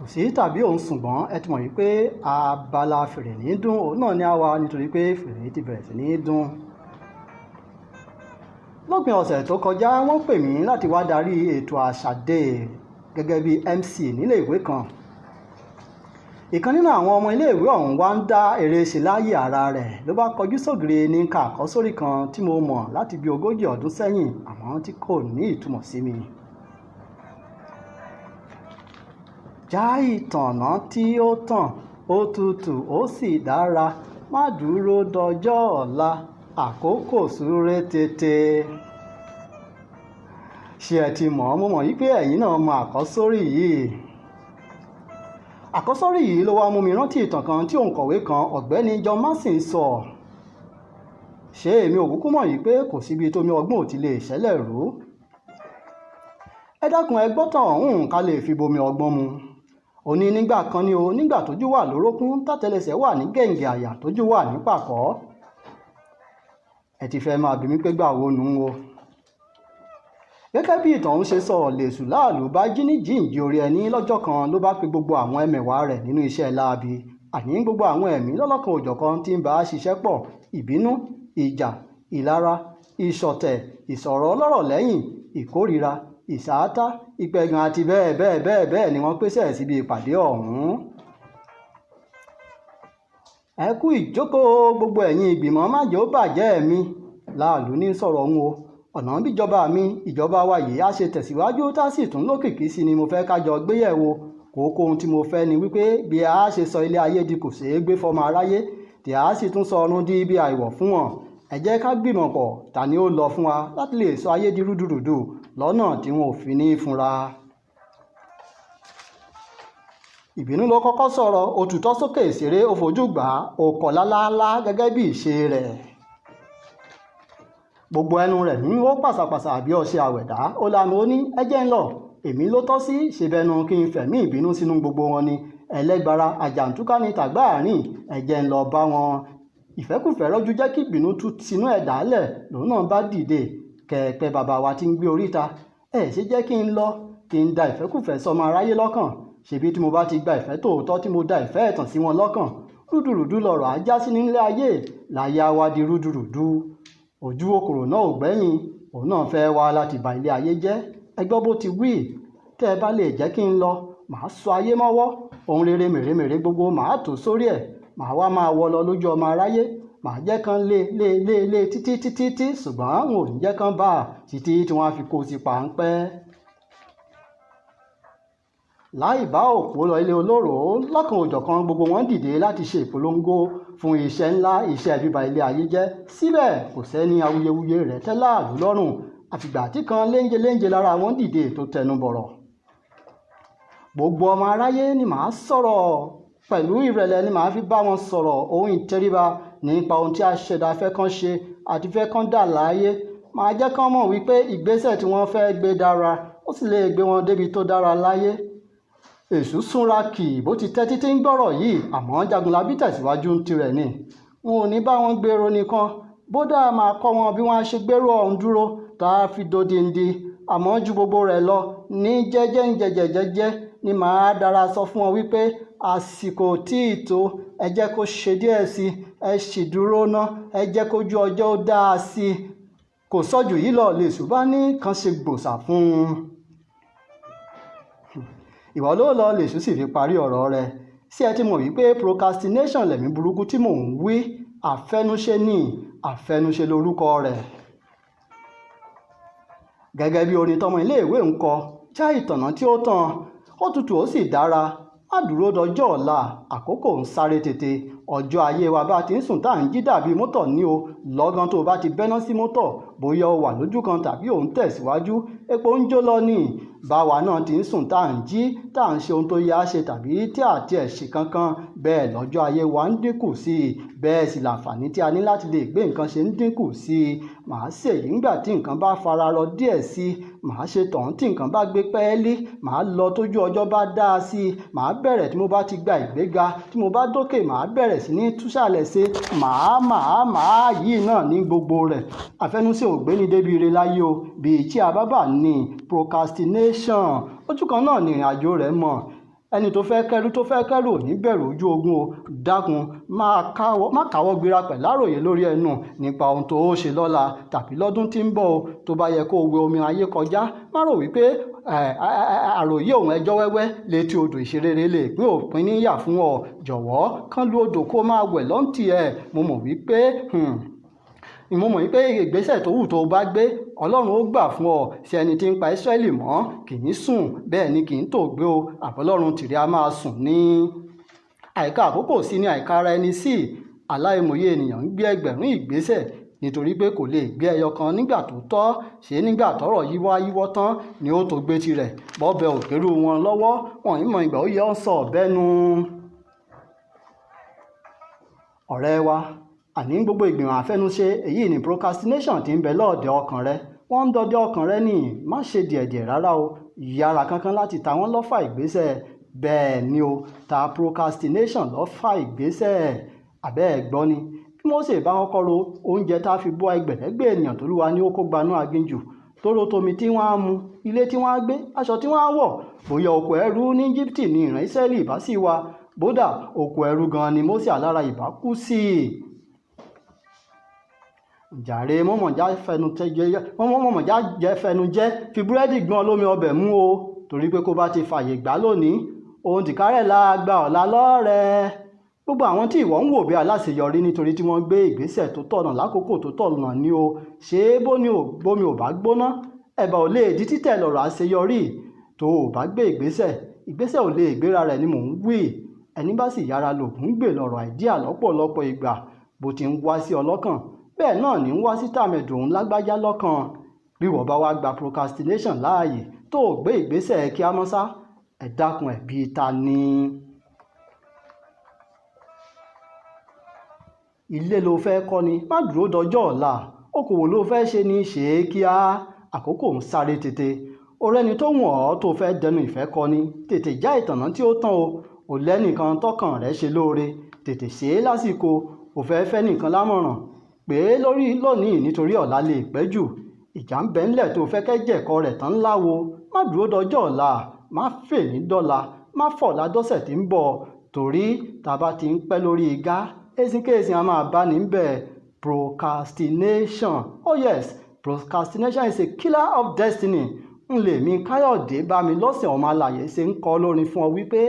Kò sí tàbí òun ṣùgbọ́n ẹ ti mọ̀ wípé abala fèrè ní dún òun náà ni a wà nítorí pé fèrè ti bẹ̀rẹ̀ sí ní dún. Lópin ọ̀sẹ̀ tó kọjá wọ́n pè mí láti wá darí ètò àṣàdé gẹ́gẹ́ bí MC nílé ìwé kan. Ìkan nínú àwọn ọmọ iléèwé ọ̀hún wá ń dá eré ṣe láyé ara rẹ̀ ló bá kọjú sógiri ní ká àkọ́sórí kan tí mo mọ̀ láti bí 40 ọdún sẹ́yìn àmọ́ tí kò ní ìtumọ̀ sí mi. Já ìtànná tí ó tàn ó tutù ó sì dára, má dúró dọjọ́ ọ̀la, àkókò súré tètè. Ṣé ẹ ti mọ̀ mo mọ̀ wípé ẹ̀yin náà mọ àkọ́sórí yìí. Àkọ́sórí yìí ló wá mú mi rántí ìtàn kan tí òǹkọ̀wé kan ọ̀gbẹ́ni John Mason sọ. Ṣé èmi ò kúkú mọ̀ yìí pé kò síbi tómi ọgbọ́n ò ti lè ṣẹlẹ̀ rú. Ẹ dákun ẹ gbọ́ tàn ọ̀hún ká lè fi bomi ọgbọ́n mu. Ó ní nígbà kan ni o, nígbà tójú wà lórókún tátẹlẹsẹ̀ wà ní gẹ̀ǹgẹ̀ àyà tójú wà ní pàkọ́. Ẹ ti fẹ́ máa bí mi pé gbà wo nù ń wo. Gẹ́gẹ́ bí ìtàn ọ̀hún ṣe sọ, lèṣù láàlú bá jí ní jíǹjí orí ẹni lọ́jọ́ kan ló bá pe gbogbo àwọn ẹmẹ̀wà rẹ̀ nínú iṣẹ́ láabi. Àní gbogbo àwọn ẹ̀mí lọ́lọ́kan òjọ̀kan tí ń bá a ṣiṣẹ́ pọ̀: ìbínú, ìjà, ìlara, ìṣọ̀tẹ̀, ìsọ̀rọ̀ ọlọ́rọ̀ lẹ́yìn, ìkórìíra, ìsáátá, ìpẹ̀gàn àti bẹ́ẹ̀ bẹ́ẹ̀ bẹ́ẹ̀ bẹ́ẹ̀ ni wọ́n pèsè síbi ìpàdé ọ̀hún. Ẹ kú ìjókòó gbogbo ẹ̀yin ìgbìmọ̀ májò bàjẹ́ mi, láàlú ní sọ̀rọ̀ ń o. Ọ̀nà bíjọba mi, ìjọba wa yìí á ṣe tẹ̀síwájú tá sì tún lókìkí sí ni mo fẹ́ ká jọ gbéyẹ̀wò. Kókó ohun tí mo fẹ́ ni wípé bí a ṣe sọ ilé ayé di kò ṣeé gbé fọmọ aráyé, tí a sì tún sọ ọ̀run di ibi àìwọ̀ fún wọn. Ẹ jẹ́ ká gbìmọ̀ pọ̀ ta ni ó lọ fún wa láti lè sọ ayé di rúdurùdu lọ́nà tí wọn ò fi ní fúnra. Ìbínú ló kọ́kọ́ sọ̀rọ̀, ó tutọ́ sókè ìṣeré, ó fojú gbà á, ó kọ̀ lálálá gẹ́gẹ́ bí ìṣe rẹ̀. Gbogbo ẹnu rẹ̀ ní ó pàṣàpàṣà bí ọṣẹ àwẹ̀dá, ó lanu ó ní ẹ jẹ́ ń lọ, èmi ló tọ́ sí ṣèbẹnu kí n fẹ̀mí ìbínú sínú gbogbo wọn ni, ẹlẹ́gbára àjàǹtúká ní tàgbà àárín, ẹ jẹ́ ń lọ bá wọn. Ìfẹ́kùfẹ́ rọ́jú jẹ́ kí ìbínú tú sínú ẹ̀ dálẹ̀, lòun náà bá dìde. Kẹ̀ẹ̀pẹ́ bàbá wa ti ń gbé oríta, ẹ ṣe jẹ́ kí n lọ, kí n da ìfẹ́kùfẹ́ sọmọ aráyé lọ́kàn. Ṣebí tí mo bá ti gba ìfẹ́ tòótọ́ tí mo da ìfẹ́ ẹ̀tàn sí wọn lọ́kàn, rúdurùdu lọ̀rọ̀ á já sí nílé ayé, láyé á wá di rúdurùdu. Ojú okòrò náà ò gbẹ́yìn, òun náà fẹ́ wá láti ba ilé ayé jẹ́. Ẹ gbọ́ bó ti wí, tẹ́ ẹ bá lè jẹ́ kí n lọ, màá sọ ayé mọ́wọ́, ohun rere mèremère gbogbo màá tò sórí ẹ̀, màá wá máa wọ lọ lójú ọmọ aráyé, màá jẹ́ kán lé títí títí tí, ṣùgbọ́n n ò ní jẹ́ kán bá a títí tí wọ́n á fi kó sí páńpẹ́. Láì bá òpó lọ ilé olóró, lọ́kan òjọ̀kan gbogbo wọn dìde láti ṣe ìpolongo fún iṣẹ́ ńlá, iṣẹ́ bíba ilé ayé jẹ́. Síbẹ̀ kò sẹ́ni awuyewuye rẹ̀ tẹ́ láàlú lọ́rùn, àfìgbà tí kan léńjeléńje lára wọn dìde tó tẹnu bọ̀rọ̀. Gbogbo ọmọ aráyé ni màá sọ̀rọ̀, pẹ̀lú ìrẹ̀lẹ̀ ni màá fi bá wọn sọ̀rọ̀, ohun ìtẹríba nípa ohun tí aṣẹ̀dá fẹ́ kán ṣe àti fẹ́ kán dà láyé. Màá jẹ́ kán mọ̀ wípé ìgbésẹ̀ tí wọ́n fẹ́ gbé dára, ó sì lè gbé wọn débi tó dára láyé. Èṣù súnra kì bó ti tẹ́ títí ń gbọ́rọ̀ yìí, àmọ́ Jagunlabi tẹ̀síwájú ń tirẹ̀ ni. N ò ní bá wọn gbèrò nìkan, bódà máa kọ́ wọn bí wọ́n á ṣe gbèrò ọ̀hún dúró tá a fi dodindi. Àmọ́ ju gbogbo rẹ̀ lọ, ní jẹ́jẹ́ ń jẹ́jẹ́ ni màá dára sọ fún wọn wípé àsìkò tí ì tó, ẹ jẹ́ kó ṣe díẹ̀ sí i, ẹ sì dúró ná, ẹ jẹ́ kójú ọjọ́ ó dáa sí i. Kò sọ́jú yìí lọ lèṣù bá ní kan ṣe gbòòsà fún un. Ìwọ ló lọ lèṣù sì fi parí ọ̀rọ̀ rẹ̀. Ṣé ẹ ti mọ̀ wípé procrastination lẹ̀mí burúkú tí mò ń wí? Àfẹnuṣe ni, àfẹnuṣe lorúkọ rẹ̀. Gẹ́gẹ́ bí orin tọmọ iléèwé ń kọ, já ìtànná tí ó tàn, ó tutù ó sì dára, má dúró dọjọ́ ọ̀la, àkókò ń sáré tètè. Ọjọ́ ayé wa bá ti ń sùn tá à ń jí dàbí mọ́tò ní o, lọ́gán tó bá ti bẹ́ná sí mọ́tò, bóyá o wà lójú kan tàbí ò ń tẹ̀síwájú, epo ń jó lọ ní. Báwa náà ti ń sùn tá à ń jí, tá à ń ṣe ohun tó yá ṣe tàbí tí àti ẹ̀ ṣe kankan, bẹ́ẹ̀ lọ́jọ́ ayé wa ń dínkù sí i, bẹ́ẹ̀ sì làǹfààní tí a ní láti lè gbé nǹkan ṣe ń dínkù sí i. Màá ṣèyí ńgbà tí nǹkan bá fara rọ díẹ̀ sí i, màá ṣe tọ̀hún tí nǹkan bá gbé pẹ́ẹ́lí, màá lọ tójú ọjọ́ bá dáa sí i, màá bẹ̀rẹ̀ tí mo bá ti gba ìgbéga, tí mo bá dókè màá bẹ̀rẹ̀ sí ní túṣàlẹ̀ ṣe, màá yìí náà ní gbogbo rẹ̀. Àfẹnusẹ ò gbéni débi ire láyé o, bíi tí a bá bà ní procrastination, ojú kan náà ni ìrìn àjò rẹ̀ mọ̀. ẹni tó fẹ́ kẹ́rù ò ní bẹ̀rù ojú ogun o. Dákun má káwọ́ gbéra pẹ̀lú àròyé lórí ẹnu nípa ohun tó ṣe lọ́la tàbí lọ́dún tí ń bọ̀ o. Tó bá yẹ kó o wẹ omi ayé kọjá, má rò wípé àròyé òun ẹjọ́ wẹ́wẹ́ létí odò ìṣerere lè pín òpin níyà fún ọ. Jọ̀wọ́ kán lu odò kó máa wẹ̀ lọ́ǹtì ẹ̀. Mo mọ̀ wípé ìgbésẹ̀ tó wù tó o bá gbé Ọlọ́run ó gbà fún ọ. Ṣé ẹni tí ń pa Ísírẹ́lì mọ́ kì í sùn bẹ́ẹ̀ ni kì í tòògbé o. Àbọ́lọ́run tìrẹ a máa sùn ní. Àìka àkókò sí ni àìka ara ẹni sí. Aláìmọye ènìyàn ń gbé ẹgbẹ̀rún ìgbésẹ̀ nítorí pé kò lè gbé ẹyọ kan nígbà tó tọ́. Ṣé nígbà tọ́rọ̀ yíwọ́ tán ni ó tó gbé tirẹ̀. Bọ́bẹ̀ òkèrú wọn lọ́wọ́ wọn ìmọ̀ ìgbà ó yẹ ọ́ sọ ọ̀bẹ nu. Ọ̀rẹ́ wa, àní gbogbo ìgbìmọ̀ àfẹnuṣe èyí ni procrastination tí ń bẹ lọ́ọ̀dẹ ọkàn rẹ. Wọ́n ń dọdẹ ọkàn rẹ ní. Má ṣe díẹ̀díẹ̀ rárá o. Yára kankan láti ta wọ́n lọ́fà ìgbésẹ̀. Bẹ́ẹ̀ ni o, ta procrastination lọ́fà ìgbésẹ̀. Àbẹ́ ẹ̀ gbọ́ ni bí Mósè bá kọ́kọ́ ro oúnjẹ tá a fi bọ́ ẹgbẹ̀lẹ́gbẹ̀ ènìyàn t'Olúwa ní ó kó gbanú aginjù, tó ro tomi tí wọ́n á mu, ilé tí wọ́n á gbé, aṣọ tí wọ́n á wọ̀. Bóyá oko ẹrú ní Íjíbítì ni ìran Ísírẹ́lì ìbá sì wà. Bódà oko ẹrú gan ni Mósè alára ìbá kú sí. Jàre mọ̀mọ̀já fẹnu jẹ́ fi búrẹ́dì gbọ́n lómi ọbẹ̀ mú o. Torí pé kó bá ti fàyè gbà lónìí, ohun tìkárẹ̀ la gba ọ̀la lọ́rẹ̀ẹ́. Gbogbo àwọn tí ìwọ ń wò bí aláṣeyọrí nítorí tí wọ́n gbé ìgbésẹ̀ tó tọ̀nà lákòókò tó tọ̀nà ni o. Ṣé bómi ò bá gbóná ẹ̀bà ò lè di títẹ̀ lọ́rọ̀ àṣeyọrí. Tó o bá gbé ìgbésẹ̀ ò lè gbéra rẹ̀ ni mò ń wí. Ẹni bá sì yára lògùn gbè lọ́rọ̀ àìdíà lọ́pọ̀lọpọ̀ ìgbà. Bó ti ń wá sí ọlọ́kàn bẹ́ẹ̀ náà ní ń wá sí tàmẹ̀dùn lágbájá lọ́kàn. Bí wọ́n bá wá gba procrastination láàyè tó o gbé ìgbésẹ̀ kí á mọ́ sá, ẹ dákun ẹ̀bi ta ni. Ilé ló fẹ́ kọ́ ni, má dúró dọjọ́ ọ̀la. Okòwò ló fẹ́ ṣe ni, ṣe é kíá. Àkókò ń sáré tètè. Ọ̀rẹ́ni tó wọ̀n ọ́ tó fẹ́ dẹnu ìfẹ́ kọ́ ni, tètè já ìtànná tí ó tán o. Ò lẹ́nìkan tọkàn rẹ̀ ṣe lóore, tètè ṣe é lásìkò. Ò fẹ́ nìkan lámọ̀ràn pé lónìí nítorí ọ̀la lè pẹ́ jù. Ìjà ń bẹ ńlẹ̀ tó fẹ́ kẹ́jẹ̀kọ rẹ̀ tán láwo. Má dúró dọjọ́ ọ̀la, má fè ní dọ́la, má fọ̀la dọ́sẹ̀ tí ń bọ̀. Torí tá bá ti ń pẹ́ lórí igá, èsìnkéèsìn a máa bá ní bẹ̀. Procrastination, oh yes, procrastination is a killer of destiny. Ń lè mi Káyọ̀dé bá mi lọ́sẹ̀ ọmọ alàyè ṣe ń kọ́ lórin fún ọ wípé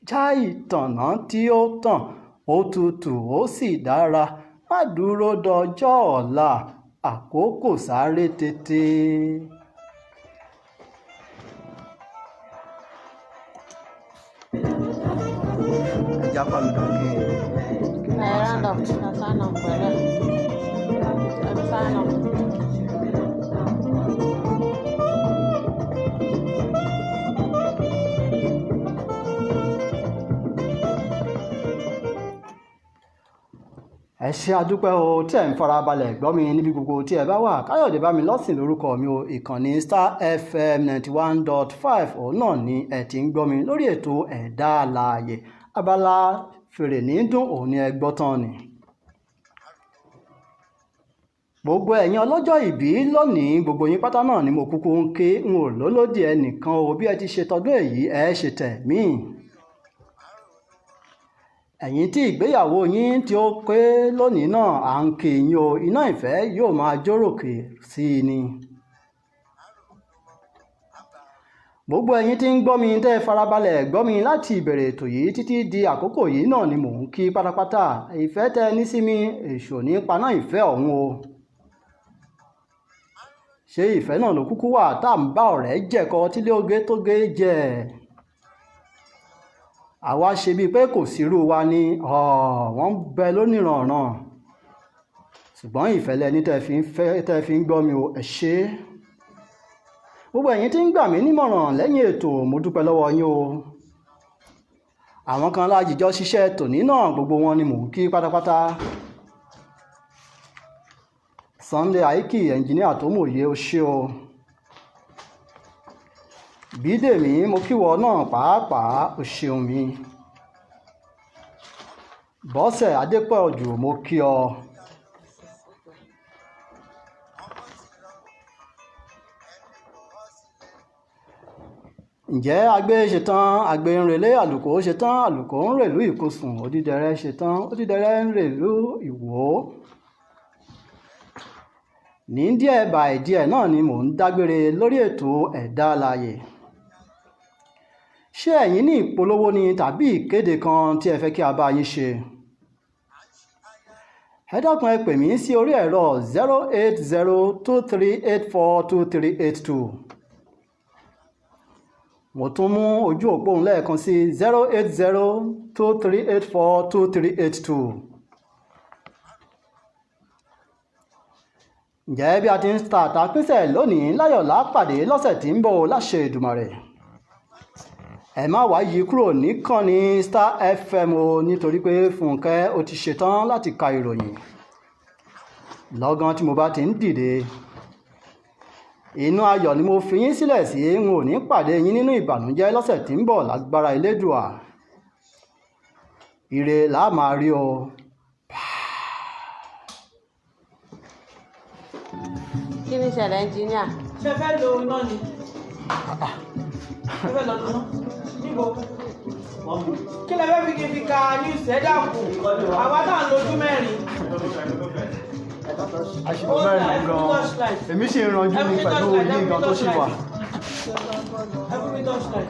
já ìtànná tí ó tàn, ó tutù ó sì dára. Má dúró dọjọ́ ọ̀la, àkókò sáré tètè. Ẹja pàlùdà kí n. Round up, sign up, brother. Sign up. Ẹ ṣé adúpẹ́ o tí ẹ̀ ń farabalẹ̀ gbọ́ mi níbi gbogbo tí ẹ bá wà. Káyọ̀dé Bámilọ́sìn lórúkọ mi o. Ìkànnì Star FM 91.5 òun náà ni ẹ ti ń gbọ́ mi lórí ètò Ẹ̀dá Alààyè. Abala fèrè ní dùn òun ni ẹ gbọ́ tán ni. Gbogbo ẹ̀yin ọlọ́jọ́ ìbí lónìí, gbogbo yín pátá náà ni mo kúkú ń ké. N ò lólódì ẹnìkan o. Bí ẹ ti ṣe tọdún èyí ẹ ṣe tẹ̀mí. Ẹ̀yin tí ìgbéyàwó yín tí ó pé lónìí náà à ń kí yín o. Iná ìfẹ́ yóò máa jóròkè sí i ni. Gbogbo ẹ̀yin tí ń gbọ́ mi tẹ́ farabalẹ̀ gbọ́ mi láti ìbẹ̀rẹ̀ ètò yìí títí di àkókò yìí náà ni mò ń kí pátápátá. Ìfẹ́ tẹ́ ní sí mi, èṣù ní paná ìfẹ́ ọ̀hún o. Ṣé ìfẹ́ náà ló kúkú wà tá à ń bá ọ̀rẹ́ jẹ̀kọ tílé oge tó gé jẹ? Àwa ṣe bíi pé kò sírú wa ni wọ́n ń bẹ lónìrànràn. Ṣùgbọ́n ìfẹ́ lẹni tẹ́ fi ń gbọ́ mi o. Ẹ ṣé. Gbogbo ẹ̀yin tí ń gbà mí nímọ̀ràn lẹ́yìn ètò, mo dúpẹ́ lọ́wọ́ yín o. Àwọn kan lájìjọ ṣiṣẹ́ tòní náà, gbogbo wọn ni mò ń kí pátápátá. Sunday Aiki, ẹnjìníà tó mòye, o ṣé o. Bídèmí, mo kíwọ náà pàápàá, o ṣeun mi. Bọ́sẹ̀ Adépọ̀jù, mo kí ọ. ǹjẹ́ agbe ṣetán agbe ń relé àlùkò ṣetán àlùkò ń rèlú ìkosùn odídẹrẹ́ ṣetán odídẹrẹ́ ń rèlú ìwò. ní díẹ̀ báyìí díẹ̀ náà ni mò ń dágbére lórí ètò ẹ̀dá alààyè. ṣé ẹ̀yin ní ìpolówó ni tàbí ìkéde kan tí ẹ fẹ́ kí a bá yín ṣe? ẹ dákun ẹ pè mí sí orí ẹ̀rọ 08023842382. mo tún mú ojú òpó òun lẹ́ẹ̀kan sí 08023842382. ǹjẹ́ bí a ti ń ta àtàpínṣẹ̀ lónìí láyọ̀ lápàdé lọ́sẹ̀ tí ń bọ̀ láṣẹ Èdùmàrè. ẹ má wá yí kúrò níkànnì Star FM o nítorí pé Fúnkẹ́ ó ti ṣetán láti ka ìròyìn. lọ́gán tí mo bá ti ń dìde inú ayọ̀ ni mo fi yín sílẹ̀ sí. n ò ní pàdé yín nínú ìbànújẹ́ lọ́sẹ̀ tí ń bọ̀ lágbára Elédùà. ire là máa rí o. Kí ni ìṣẹ̀lẹ̀ ẹnjìníà? Ṣé fẹ́ lo iná ni? Ṣé fẹ́ lọ lo iná? Níbo? Kí lẹ fẹ́ fi kí n fi ka news ẹ̀ dàkú? Àwa náà lójú mẹ́rin. àṣìkò mẹ́rin gan-an èmi sì ń ranjú ní pẹ̀lú yín gan tó ṣì wà. Ẹ fún mi torchlight.